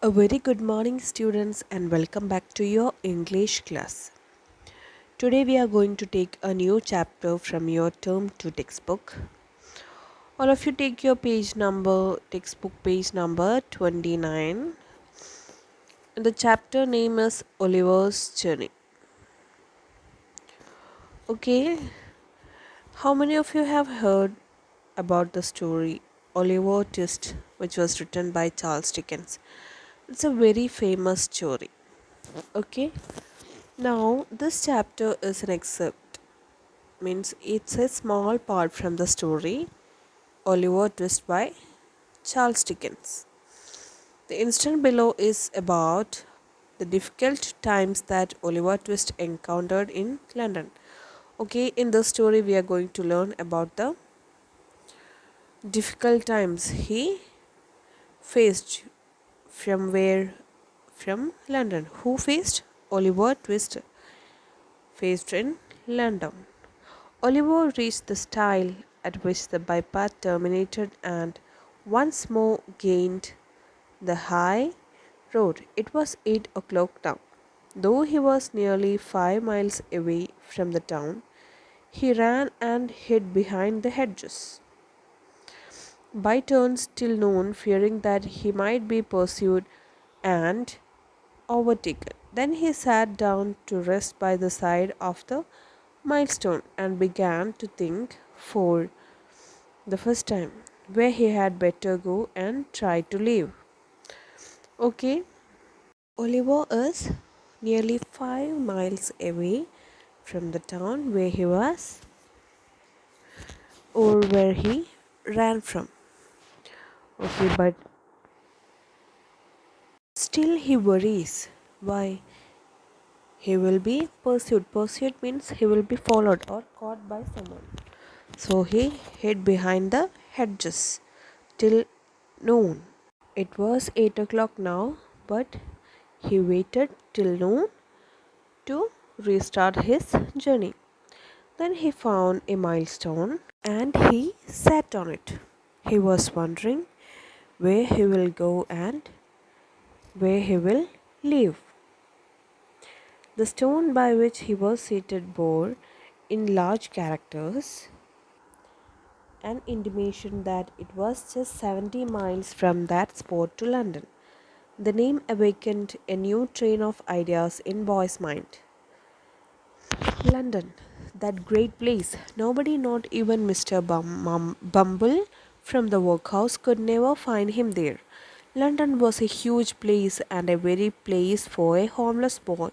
A very good morning, students, and welcome back to your English class. Today, we are going to take a new chapter from your term 2 textbook. All of you take your textbook page number 29. And the chapter name is Oliver's Journey. Okay, how many of you have heard about the story Oliver Twist, which was written by Charles Dickens? It's a very famous story. Okay, now this chapter is an excerpt, means it's a small part from the story Oliver Twist by Charles Dickens. The instant below is about the difficult times that Oliver Twist encountered in London. Okay, in this story we are going to learn about the difficult times he faced from London. Who faced? Oliver Twist faced in London. Oliver reached the stile at which the bypath terminated and once more gained the high road. It was 8 o'clock now. Though he was nearly 5 miles away from the town, he ran and hid behind the hedges. By turns till noon, fearing that he might be pursued and overtaken. Then he sat down to rest by the side of the milestone and began to think for the first time where he had better go and try to live. Okay, Oliver is nearly 5 miles away from the town where he was or where he ran from. Okay, but still he worries. Why? He will be pursued. Pursued means he will be followed or caught by someone. So he hid behind the hedges till noon. It was 8 o'clock now, but he waited till noon to restart his journey. Then he found a milestone and he sat on it. He was wondering where he will go and where he will live. The stone by which he was seated bore, in large characters, an intimation that it was just 70 miles from that spot to London. The name awakened a new train of ideas in Boy's mind. London, that great place. Nobody, not even Mr. Bumble from the workhouse, could never find him there. London was a huge place and a very place for a homeless boy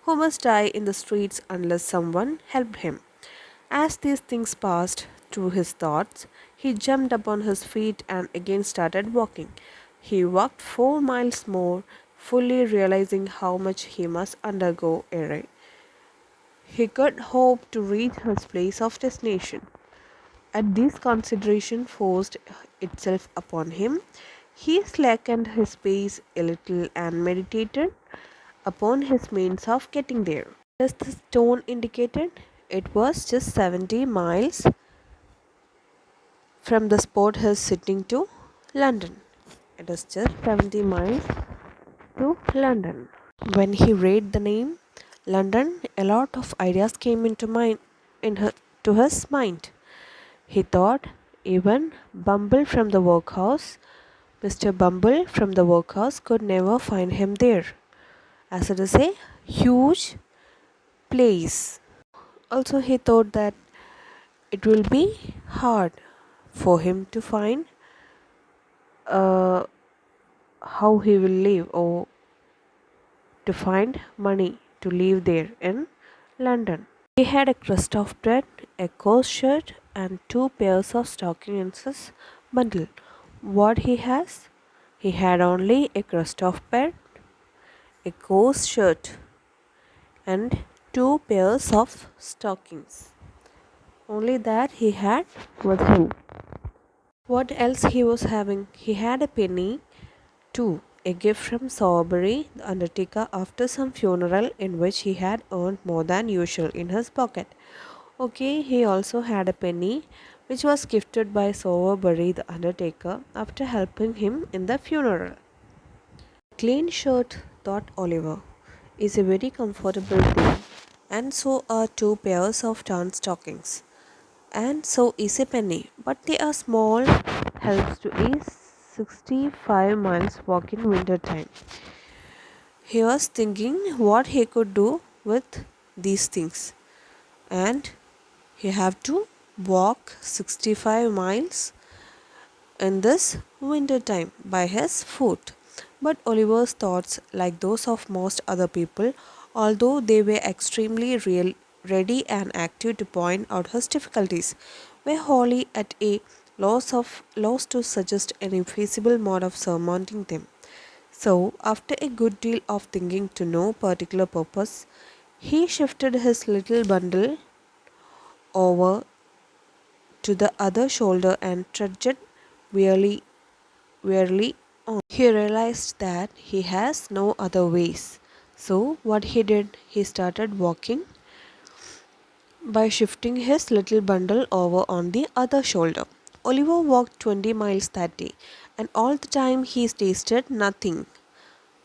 who must die in the streets unless someone helped him. As these things passed through his thoughts, he jumped upon his feet and again started walking. He walked 4 miles more, fully realizing how much he must undergo ere he could hope to reach his place of destination. As this consideration forced itself upon him, he slackened his pace a little and meditated upon his means of getting there. As the stone indicated, it was just 70 miles from the spot he is sitting to London. It is just 70 miles to London. When he read the name London, a lot of ideas came to his mind. He thought even Mr. Bumble from the workhouse could never find him there, as it is a huge place. Also, he thought that it will be hard for him to find uh, how he will live or to find money to live there in London. He had a crust of bread, a coarse shirt, and 2 pairs of stockings in his bundle. What he has? He had only a crust of bread, a coarse shirt, and 2 pairs of stockings. Only that he had with him. What else he was having? He had a penny too, a gift from Sawbury, the undertaker, after some funeral in which he had earned more than usual in his pocket. Okay, he also had a penny which was gifted by Sawbury, the undertaker, after helping him in the funeral. Clean shirt, thought Oliver, is a very comfortable thing, and so are two pairs of torn stockings. And so is a penny, but they are small helps to a 65 miles walk in winter time. He was thinking what he could do with these things, and he have to walk 65 miles in this winter time by his foot. But Oliver's thoughts, like those of most other people, although they were extremely ready and active to point out his difficulties, were wholly at a loss to suggest any feasible mode of surmounting them. So, after a good deal of thinking to no particular purpose, he shifted his little bundle over to the other shoulder and trudged wearily, wearily on. He realized that he has no other ways. So, what he did, he started walking by shifting his little bundle over on the other shoulder. Oliver walked 20 miles that day, and all the time he tasted nothing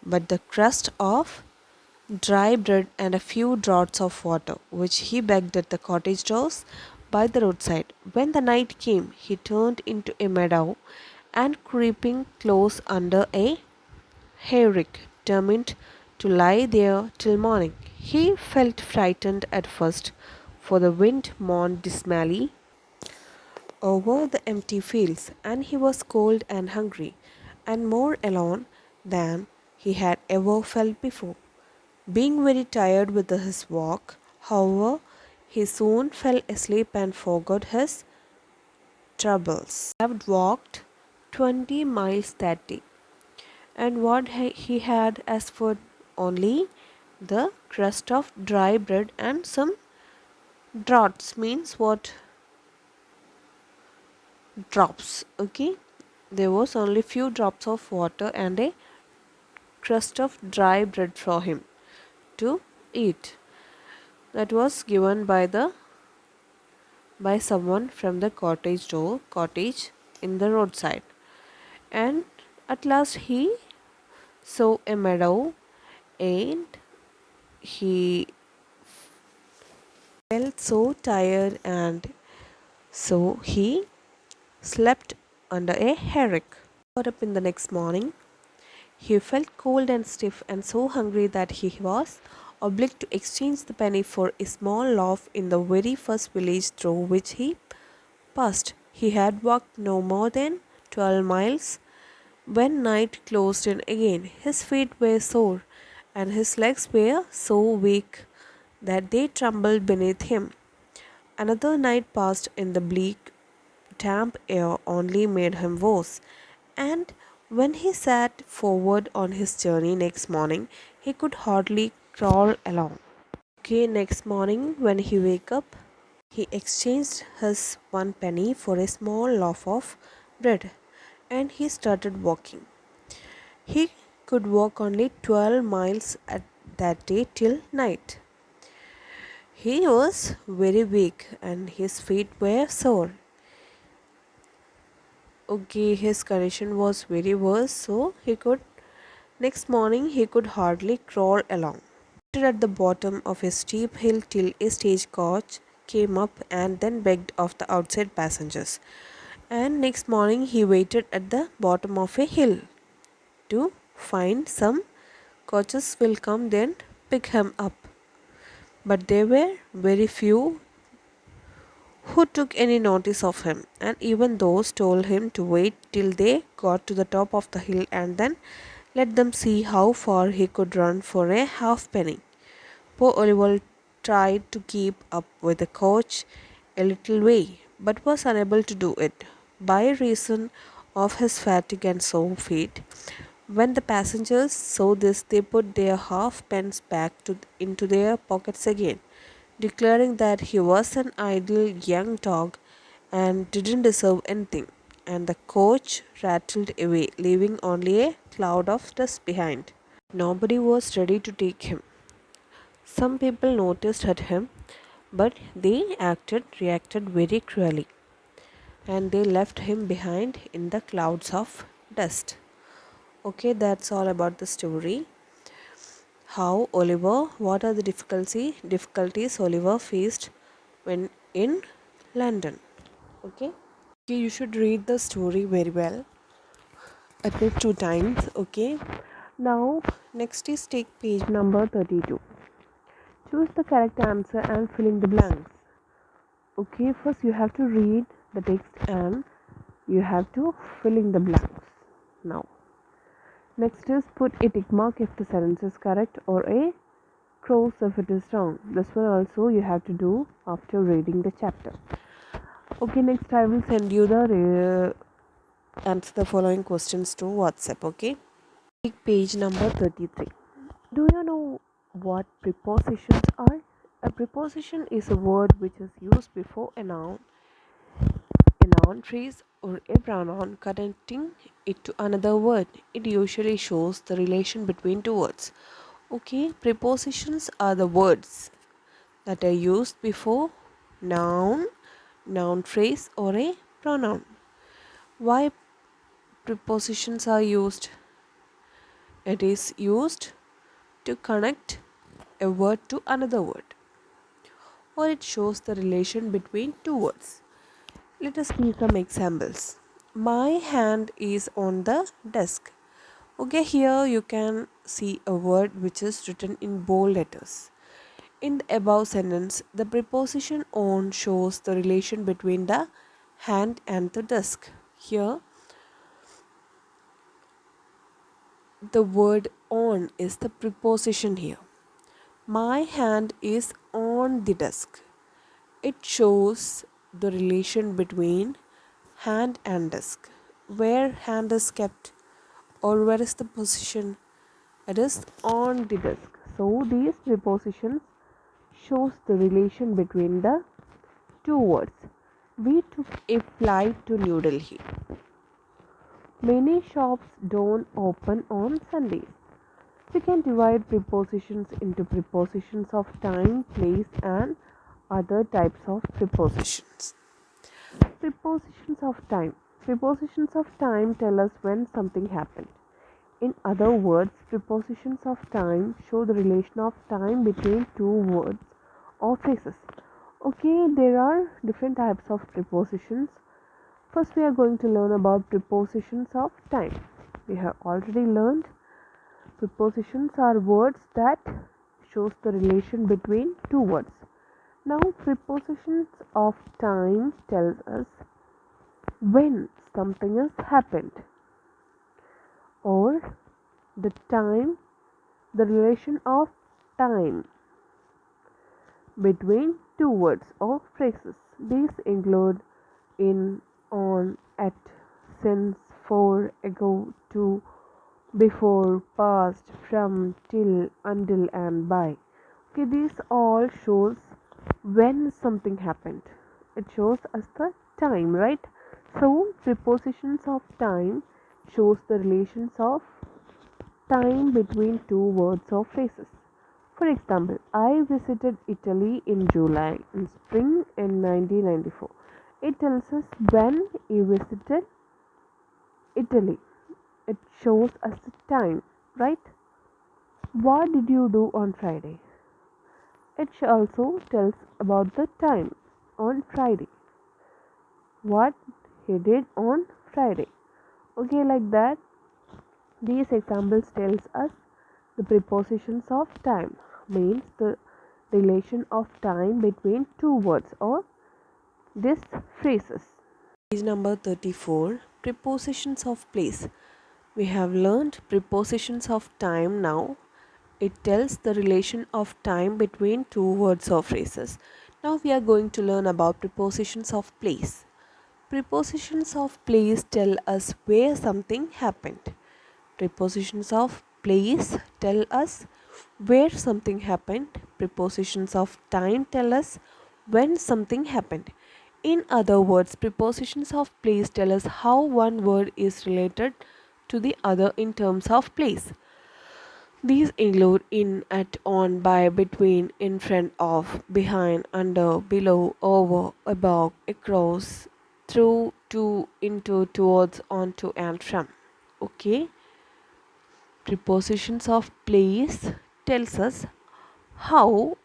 but the crust of dry bread and a few draughts of water, which he begged at the cottage doors by the roadside. When the night came, he turned into a meadow and creeping close under a hayrick, determined to lie there till morning. He felt frightened at first, for the wind moaned dismally over the empty fields, and he was cold and hungry, and more alone than he had ever felt before. Being very tired with his walk, however, he soon fell asleep and forgot his troubles. He had walked 20 miles that day, and what he had as food only the crust of dry bread and some draughts means what drops. Okay, there was only few drops of water and a crust of dry bread for him to eat. That was given by someone from the cottage in the roadside. And at last he saw a meadow, and he felt so tired, and so he slept under a hayrick. Got up in the next morning. He felt cold and stiff and so hungry that he was obliged to exchange the penny for a small loaf in the very first village through which he passed. He had walked no more than 12 miles when night closed in again. His feet were sore and his legs were so weak that they trembled beneath him. Another night passed in the bleak, damp air only made him worse, and when he sat forward on his journey next morning, he could hardly crawl along. Okay, next morning when he woke up, he exchanged his one penny for a small loaf of bread, and he started walking. He could walk only 12 miles at that day till night. He was very weak and his feet were sore. Okay, his condition was very worse, so next morning he could hardly crawl along. He stood at the bottom of a steep hill till a stagecoach came up and then begged of the outside passengers. And next morning he waited at the bottom of a hill to find some coaches will come then pick him up. But there were very few who took any notice of him, and even those told him to wait till they got to the top of the hill and then let them see how far he could run for a halfpenny. Poor Oliver tried to keep up with the coach a little way, but was unable to do it by reason of his fatigue and sore feet. When the passengers saw this, they put their halfpence back into their pockets again, declaring that he was an idle young dog and didn't deserve anything. And the coach rattled away, leaving only a cloud of dust behind. Nobody was ready to take him. Some people noticed at him, but they reacted very cruelly, and they left him behind in the clouds of dust. Okay, that's all about the story. How Oliver, what are the difficulties Oliver faced when in London? Okay. Okay, you should read the story very well, at least 2 times. Okay. Now, next is take page number 32. Choose the correct answer and fill in the blanks. Okay, first you have to read the text and you have to fill in the blanks. Now, next is put a tick mark if the sentence is correct or a cross if it is wrong. This one also you have to do after reading the chapter. Okay, next I will send you the answer the following questions to WhatsApp. Okay, take page number 33. Do you know what prepositions are? A preposition is a word which is used before a noun phrase, or a pronoun connecting it to another word. It usually shows the relation between two words. Okay, prepositions are the words that are used before noun, noun phrase, or a pronoun. Why prepositions are used? It is used to connect a word to another word, or it shows the relation between two words. Let us see some examples. My hand is on the desk. Okay, here you can see a word which is written in bold letters. In the above sentence, the preposition on shows the relation between the hand and the desk. Here, the word on is the preposition here. My hand is on the desk. It shows the relation between hand and desk. Where hand is kept or where is the position? It is on the desk. So these prepositions shows the relation between the two words. We took a flight to New Delhi. Many shops don't open on Sundays. We can divide prepositions into prepositions of time, place, and other types of prepositions. Prepositions of time. Prepositions of time tell us when something happened. In other words, prepositions of time show the relation of time between two words or phrases. Okay, there are different types of prepositions. First, we are going to learn about prepositions of time. We have already learned prepositions are words that shows the relation between two words. Now, prepositions of time tells us when something has happened, or the time, the relation of time between two words or phrases. These include in, on, at, since, for, ago, to, before, past, from, till, until, and by. Okay, these all shows when something happened. It shows us the time, right? So prepositions of time shows the relations of time between two words or phrases. For example, I visited Italy in July in spring in 1994. It tells us when you visited Italy. It shows us the time, right? What did you do on Friday? It also tells about the time on Friday. What he did on Friday. Okay, like that. These examples tells us the prepositions of time means the relation of time between two words or these phrases. Page number 34. Prepositions of place. We have learned prepositions of time now. It tells the relation of time between two words or phrases. Now we are going to learn about prepositions of place. Prepositions of place tell us where something happened. Prepositions of place tell us where something happened. Prepositions of time tell us when something happened. In other words, prepositions of place tell us how one word is related to the other in terms of place. These include in, at, on, by, between, in front of, behind, under, below, over, above, across, through, to, into, towards, onto, and from. Okay. Prepositions of place tells us how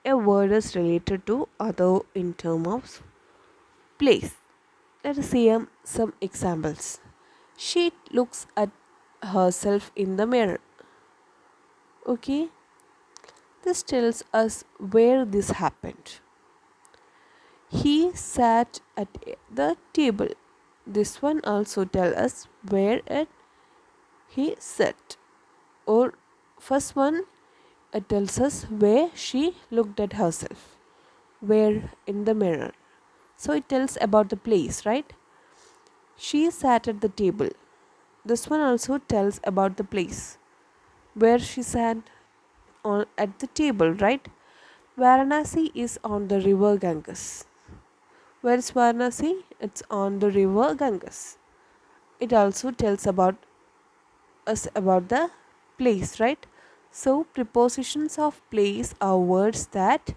a word is related to other in terms of place. Let us see some examples. She looks at herself in the mirror. Okay, this tells us where this happened. He sat at the table. This one also tells us where he sat. Or first one, it tells us where she looked at herself. Where in the mirror. So it tells about the place, right? She sat at the table. This one also tells about the place where she sat on at the table, right? Varanasi is on the river Ganges. Where is Varanasi? It's on the river Ganges. It also tells about us about the place, right? So prepositions of place are words that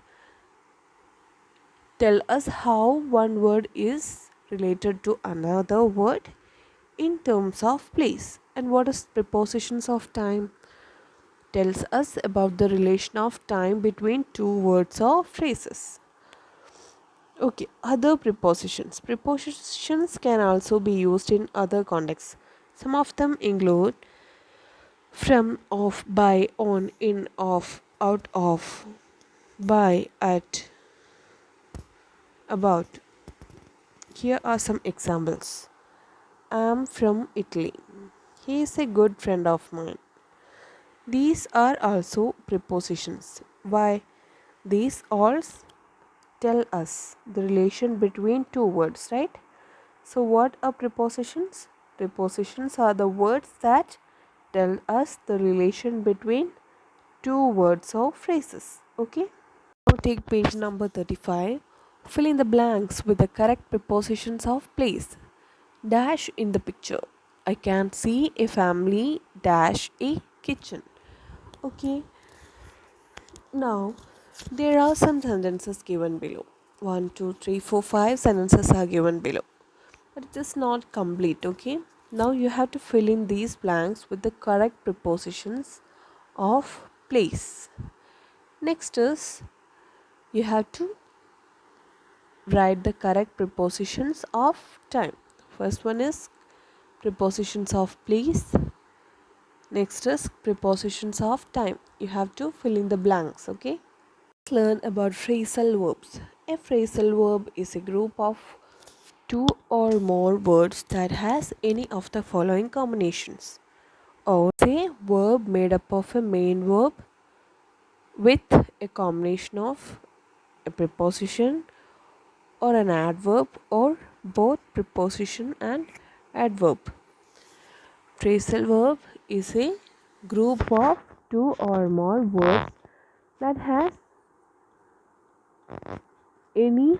tell us how one word is related to another word in terms of place. And what is prepositions of time? Tells us about the relation of time between two words or phrases. Okay, other prepositions. Prepositions can also be used in other contexts. Some of them include from, of, by, on, in, of, out of, by, at, about. Here are some examples. I'm from Italy. He is a good friend of mine. These are also prepositions. Why? These all tell us the relation between two words, right? So, what are prepositions? Prepositions are the words that tell us the relation between two words or phrases. Okay? Now, take page number 35. Fill in the blanks with the correct prepositions of place. Dash in the picture. I can see a family dash a kitchen. Okay, now there are some sentences given below. 1, 2, 3, 4, 5 sentences are given below, but it is not complete. Okay, now you have to fill in these blanks with the correct prepositions of place. Next is you have to write the correct prepositions of time. First one is prepositions of place. Next is prepositions of time. You have to fill in the blanks. Okay, let's learn about phrasal verbs. A phrasal verb is a group of two or more words that has any of the following combinations. Or say verb made up of a main verb with a combination of a preposition or an adverb or both preposition and adverb. Phrasal verb is a group of two or more words that has any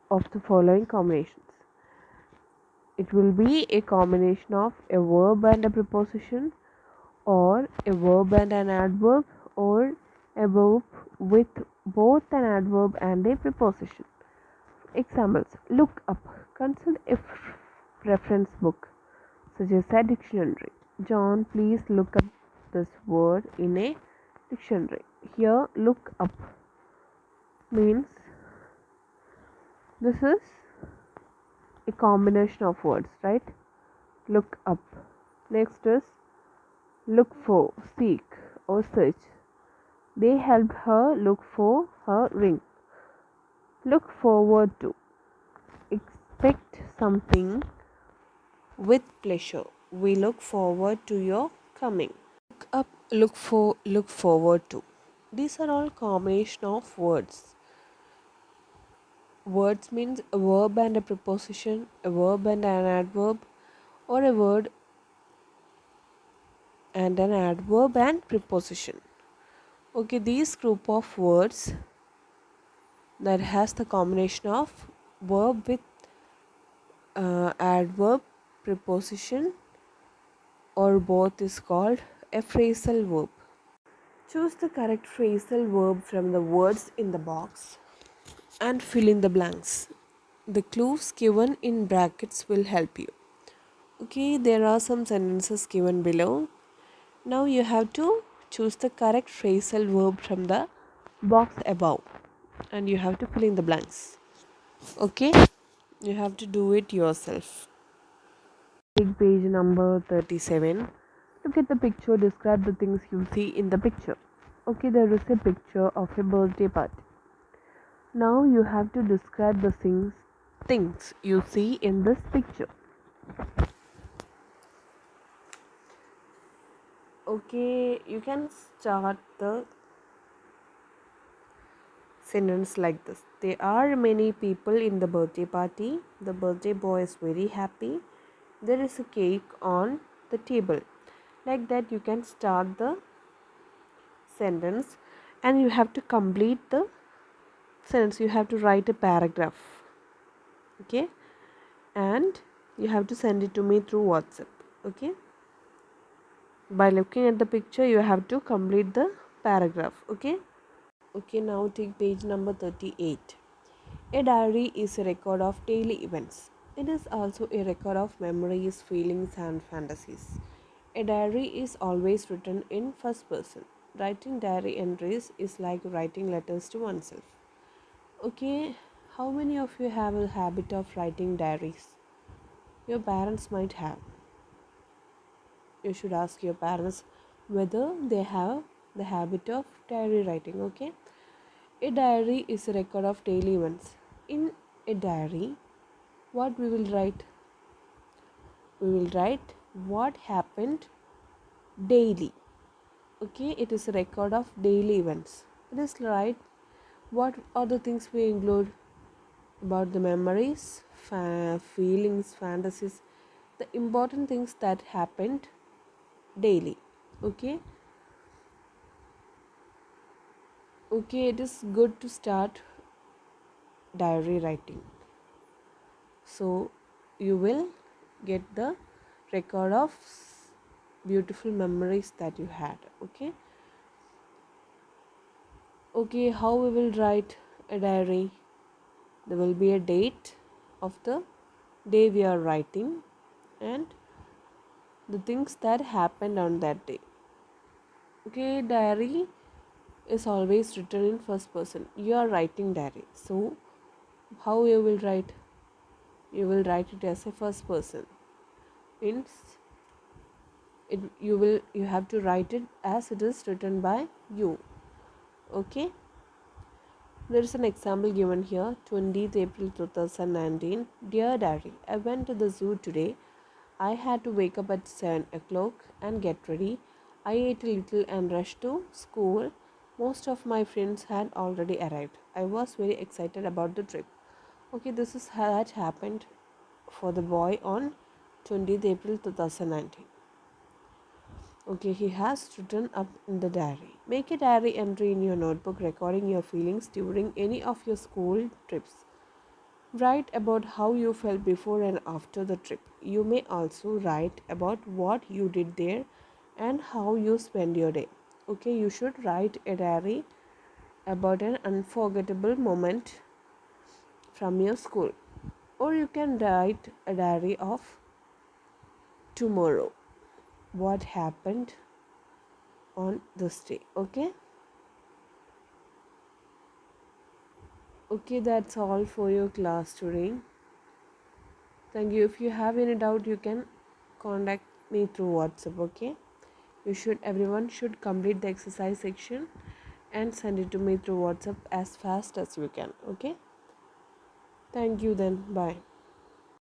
of the following combinations. It will be a combination of a verb and a preposition, or a verb and an adverb, or a verb with both an adverb and a preposition. Examples: look up, consult a reference book, such as a dictionary. John, please look up this word in a dictionary. Here, look up means this is a combination of words, right? Look up. Next is look for, seek, or search. They helped her look for her ring. Look forward to. Expect something with pleasure. We look forward to your coming. Look up, look for, look forward to. These are all combination of words. Words means a verb and a preposition, a verb and an adverb, or a word and an adverb and preposition. Okay, these group of words that has the combination of verb with adverb, preposition, or both is called a phrasal verb. Choose the correct phrasal verb from the words in the box and fill in the blanks. The clues given in brackets will help you. Okay, there are some sentences given below. Now you have to choose the correct phrasal verb from the box above and you have to fill in the blanks. Okay? You have to do it yourself. Take page number 37. Look at the picture, describe the things you see in the picture. Okay, there is a picture of a birthday party. Now you have to describe the things you see in this picture. Okay, you can start the sentence like this. There are many people in the birthday party. The birthday boy is very happy. There is a cake on the table. Like that, you can start the sentence and you have to complete the sentence. You have to write a paragraph. Okay, and you have to send it to me through WhatsApp. Okay, by looking at the picture, you have to complete the paragraph. Okay, now take page number 38. A diary is a record of daily events. It is also a record of memories, feelings, and fantasies. A diary is always written in first person. Writing diary entries is like writing letters to oneself. Okay, how many of you have a habit of writing diaries? Your parents might have. You should ask your parents whether they have the habit of diary writing. Okay, a diary is a record of daily events. In a diary, what we will write? We will write what happened daily. Okay, it is a record of daily events. It is right. What are the things we include? About the memories, feelings, fantasies, the important things that happened daily. Okay, okay, it is good to start diary writing. So you will get the record of beautiful memories that you had. Okay, how we will write a diary? There will be a date of the day we are writing and the things that happened on that day. Okay, diary is always written in first person. You are writing diary, so how you will write? You will write it as a first person. Means you have to write it as it is written by you. Okay, there is an example given here. 20th April 2019. Dear diary, I went to the zoo today. I had to wake up at 7 o'clock and get ready. I ate a little and rushed to school. Most of my friends had already arrived. I was very excited about the trip. Okay, this is how that happened for the boy on 20th April 2019. Okay, he has written up in the diary. Make a diary entry in your notebook recording your feelings during any of your school trips. Write about how you felt before and after the trip. You may also write about what you did there and how you spend your day. Okay, you should write a diary about an unforgettable moment from your school. Or you can write a diary of tomorrow. What happened on this day. Okay, that's all for your class today. Thank you. If you have any doubt, you can contact me through WhatsApp. Okay, everyone should complete the exercise section and send it to me through WhatsApp as fast as you can. Okay, thank you then. Bye.